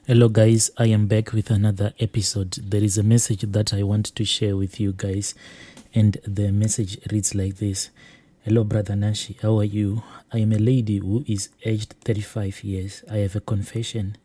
Hello guys, I am back with another episode. There is a message that I want to share with you guys, and the message reads like this. Hello brother Nashi, how are you? I am a lady who is aged 35 years. I have a confession.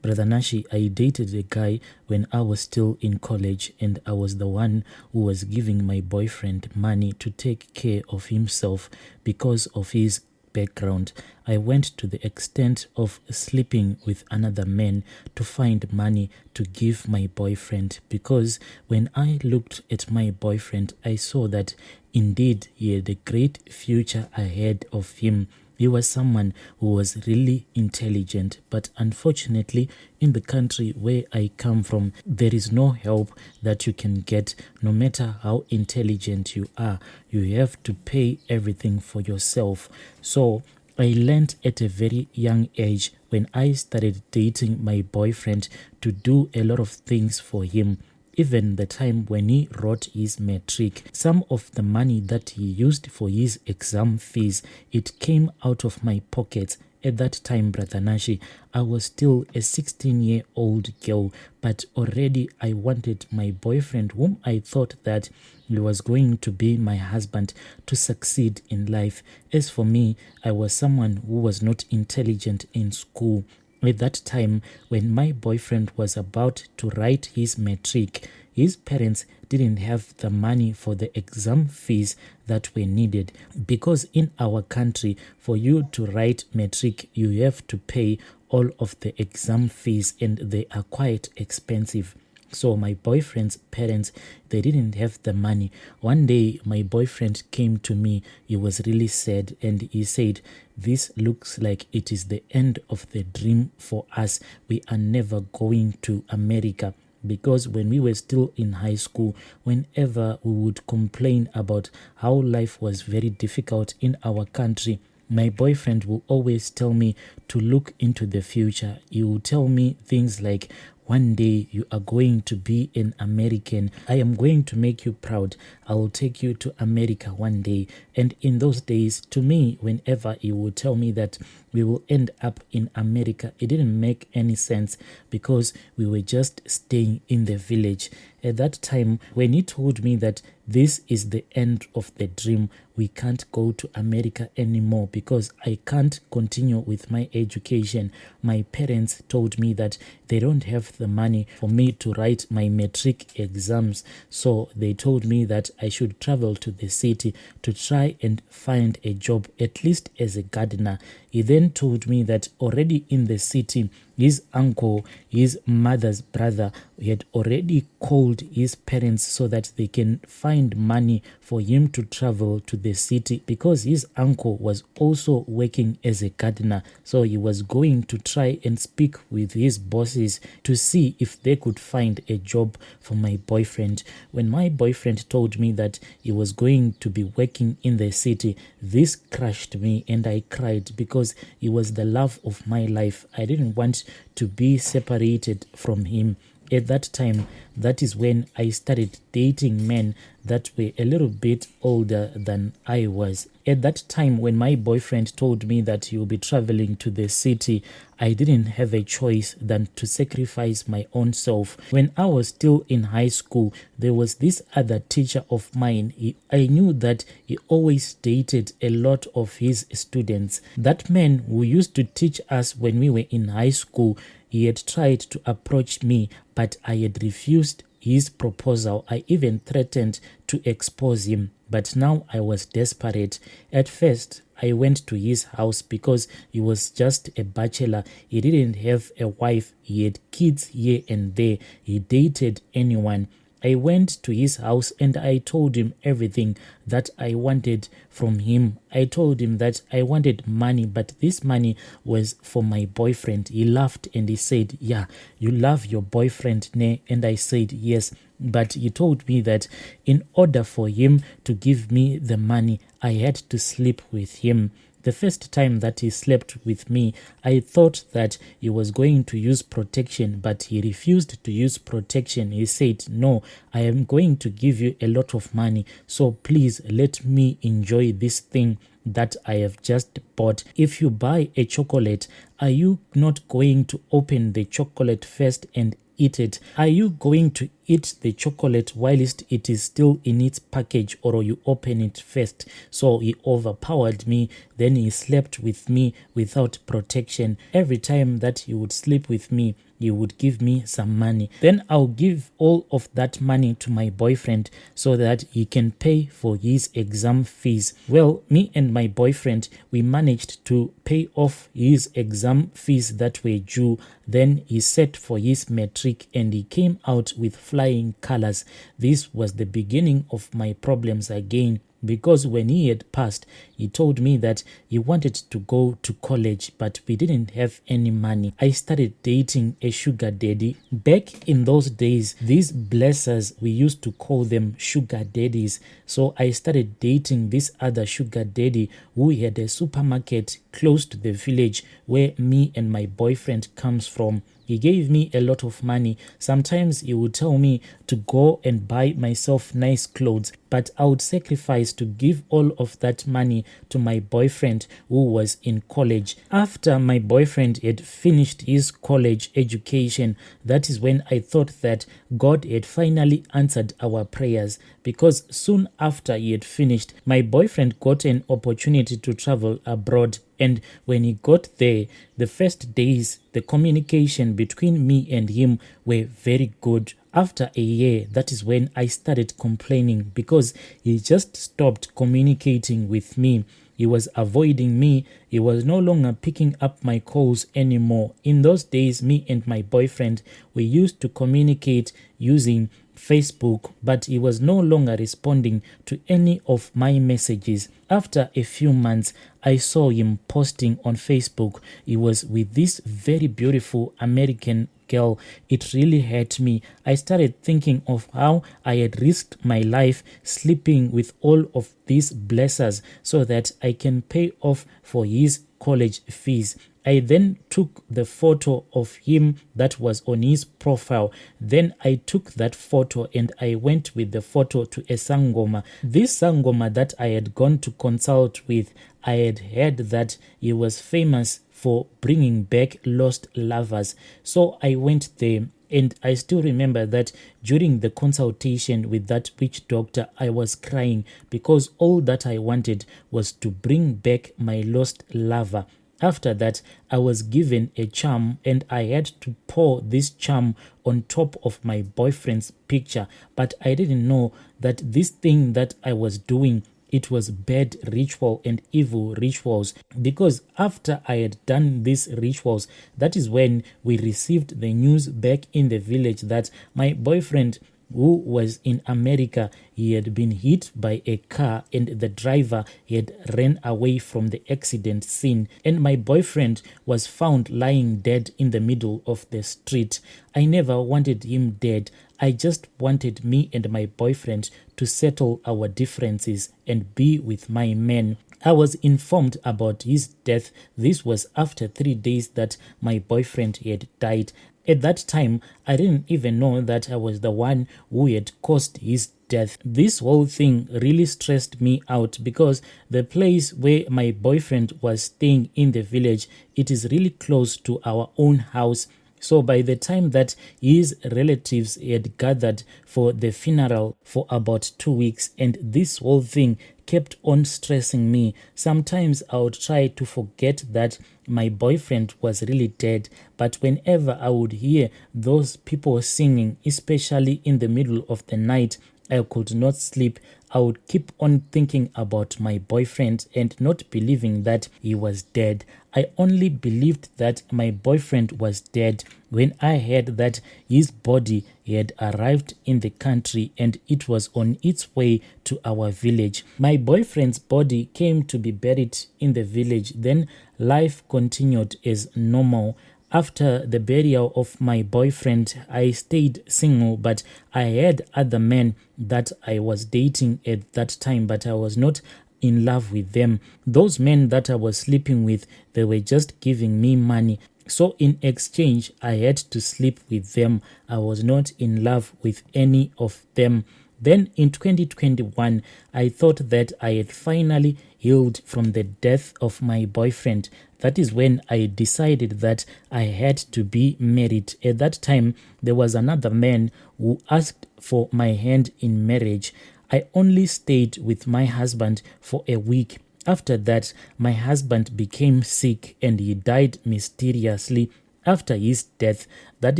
Brother Nashi, I dated a guy when I was still in college, and I was the one who was giving my boyfriend money to take care of himself because of his background. I went to the extent of sleeping with another man to find money to give my boyfriend, because when I looked at my boyfriend, I saw that indeed he had a great future ahead of him. He was someone who was really intelligent, but unfortunately, in the country where I come from, there is no help that you can get. No matter how intelligent you are, you have to pay everything for yourself. So I learned at a very young age, when I started dating my boyfriend, to do a lot of things for him. Even the time when he wrote his matric, some of the money that he used for his exam fees, it came out of my pockets. At that time, Brother Nashi, I was still a 16-year-old girl, but already I wanted my boyfriend, whom I thought that he was going to be my husband, to succeed in life. As for me, I was someone who was not intelligent in school. At that time, when my boyfriend was about to write his matric, his parents didn't have the money for the exam fees that were needed, because in our country, for you to write matric, you have to pay all of the exam fees, and they are quite expensive. So my boyfriend's parents, they didn't have the money. One day, my boyfriend came to me. He was really sad, and he said, "This looks like it is the end of the dream for us. We are never going to America." Because when we were still in high school, whenever we would complain about how life was very difficult in our country, my boyfriend will always tell me to look into the future. He will tell me things like, "One day you are going to be an American. I am going to make you proud. I will take you to America one day." And in those days, to me, whenever he would tell me that we will end up in America, it didn't make any sense, because we were just staying in the village. At that time, when he told me that this is the end of the dream, we can't go to America anymore because I can't continue with my education, my parents told me that they don't have the money for me to write my matric exams. So they told me that I should travel to the city to try and find a job, at least as a gardener. He then told me that already in the city, his uncle, his mother's brother, had already called his parents so that they can find money for him to travel to the city, because his uncle was also working as a gardener. So he was going to try and speak with his bosses to see if they could find a job for my boyfriend. When my boyfriend told me that he was going to be working in the city, this crushed me, and I cried, because he was the love of my life. I didn't want to be separated from him. At that time, that is when I started dating men that were a little bit older than I was. At that time, when my boyfriend told me that he will be traveling to the city, I didn't have a choice than to sacrifice my own self. When I was still in high school, there was this other teacher of mine. I knew that he always dated a lot of his students. That man who used to teach us when we were in high school, he had tried to approach me, but I had refused his proposal. I even threatened to expose him, but now I was desperate. At first, I went to his house because he was just a bachelor. He didn't have a wife. He had kids here and there. He dated anyone. I went to his house and I told him everything that I wanted from him. I told him that I wanted money, but this money was for my boyfriend. He laughed and he said, "Yeah, you love your boyfriend, ne?" And I said, "Yes." But he told me that in order for him to give me the money, I had to sleep with him. The first time that he slept with me, I thought that he was going to use protection, but he refused to use protection. He said, "No, I am going to give you a lot of money, so please let me enjoy this thing that I have just bought. If you buy a chocolate, Are you not going to open the chocolate first and eat it? Are you going to eat the chocolate whilst it is still in its package, or you open it first? So he overpowered me. Then he slept with me without protection. Every time that he would sleep with me, he would give me some money. Then I'll give all of that money to my boyfriend so that he can pay for his exam fees. Well, me and my boyfriend, we managed to pay off his exam fees that were due. Then he set for his matric and he came out with flying colors. This was the beginning of my problems again, because when he had passed, he told me that he wanted to go to college, but we didn't have any money. I started dating a sugar daddy. Back in those days, these blessers, we used to call them sugar daddies. So I started dating this other sugar daddy who had a supermarket close to the village where me and my boyfriend comes from. He gave me a lot of money. Sometimes he would tell me to go and buy myself nice clothes, but I would sacrifice to give all of that money to my boyfriend who was in college. After my boyfriend had finished his college education, that is when I thought that God had finally answered our prayers, because soon after he had finished, my boyfriend got an opportunity to travel abroad. And when he got there, the first days, the communication between me and him were very good. After a year, that is when I started complaining, because he just stopped communicating with me. He was avoiding me. He was no longer picking up my calls anymore. In those days, me and my boyfriend, we used to communicate using Facebook, but he was no longer responding to any of my messages. After a few months, I saw him posting on Facebook. He was with this very beautiful American girl. It really hurt me. I started thinking of how I had risked my life sleeping with all of these blessers so that I can pay off for his college fees. I then took the photo of him that was on his profile. Then I took that photo and I went with the photo to a sangoma. This sangoma that I had gone to consult with, I had heard that he was famous for bringing back lost lovers. So I went there. And I still remember that during the consultation with that witch doctor, I was crying because all that I wanted was to bring back my lost lover. After that, I was given a charm and I had to pour this charm on top of my boyfriend's picture. But I didn't know that this thing that I was doing, it was bad ritual and evil rituals, because after I had done these rituals, that is when we received the news back in the village that my boyfriend, who was in America, he had been hit by a car and the driver had ran away from the accident scene, and my boyfriend was found lying dead in the middle of the street. I never wanted him dead. I just wanted me and my boyfriend to settle our differences and be with my man. I was informed about his death. This was after 3 days that my boyfriend had died. At that time, I didn't even know that I was the one who had caused his death. This whole thing really stressed me out because the place where my boyfriend was staying in the village, it is really close to our own house. So by the time that his relatives had gathered for the funeral for about 2 weeks, and this whole thing kept on stressing me. Sometimes I would try to forget that my boyfriend was really dead, but whenever I would hear those people singing, especially in the middle of the night, I could not sleep. I would keep on thinking about my boyfriend and not believing that he was dead. I only believed that my boyfriend was dead when I heard that his body had arrived in the country and it was on its way to our village. My boyfriend's body came to be buried in the village. Then life continued as normal. After the burial of my boyfriend, I stayed single, but I had other men that I was dating at that time, but I was not in love with them. Those men that I was sleeping with, they were just giving me money. So in exchange, I had to sleep with them. I was not in love with any of them. Then in 2021, I thought that I had finally healed from the death of my boyfriend. That is when I decided that I had to be married. At that time, there was another man who asked for my hand in marriage. I only stayed with my husband for a week. After that, my husband became sick and he died mysteriously. After his death, that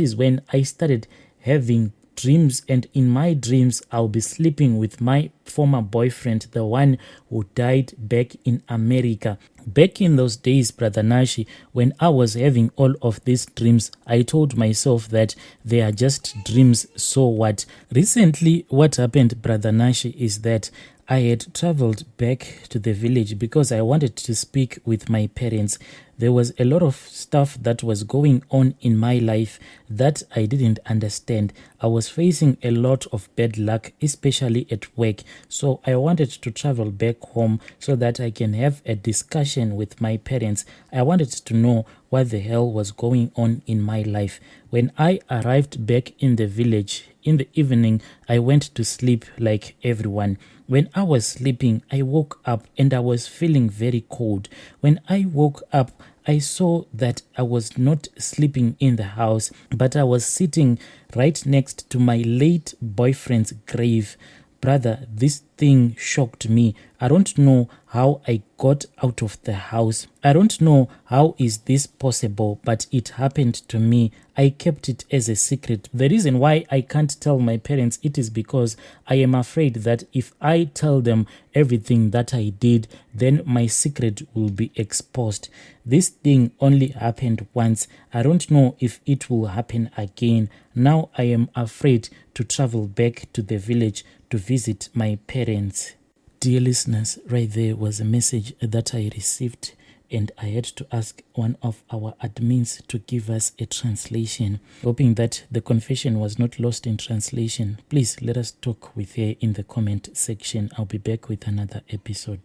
is when I started having dreams, and in my dreams I'll be sleeping with my former boyfriend, the one who died back in America. Back in those days, Brother Nashi, when I was having all of these dreams, I told myself that they are just dreams, so what? Recently, what happened, Brother Nashi, is that I had traveled back to the village because I wanted to speak with my parents. There was a lot of stuff that was going on in my life that I didn't understand. I was facing a lot of bad luck, especially at work. So I wanted to travel back home so that I can have a discussion with my parents. I wanted to know what the hell was going on in my life. When I arrived back in the village, in the evening, I went to sleep like everyone. When I was sleeping, I woke up and I was feeling very cold. When I woke up, I saw that I was not sleeping in the house, but I was sitting right next to my late boyfriend's grave. Brother, this thing shocked me. I don't know how I got out of the house. I don't know how is this possible, but it happened to me. I kept it as a secret. The reason why I can't tell my parents, it is because I am afraid that if I tell them everything that I did, then my secret will be exposed. This thing only happened once. I don't know if it will happen again. Now I am afraid to travel back to the village to visit my parents. Dear listeners, right there was a message that I received, and I had to ask one of our admins to give us a translation, hoping that the confession was not lost in translation. Please let us talk with her in the comment section. I'll be back with another episode.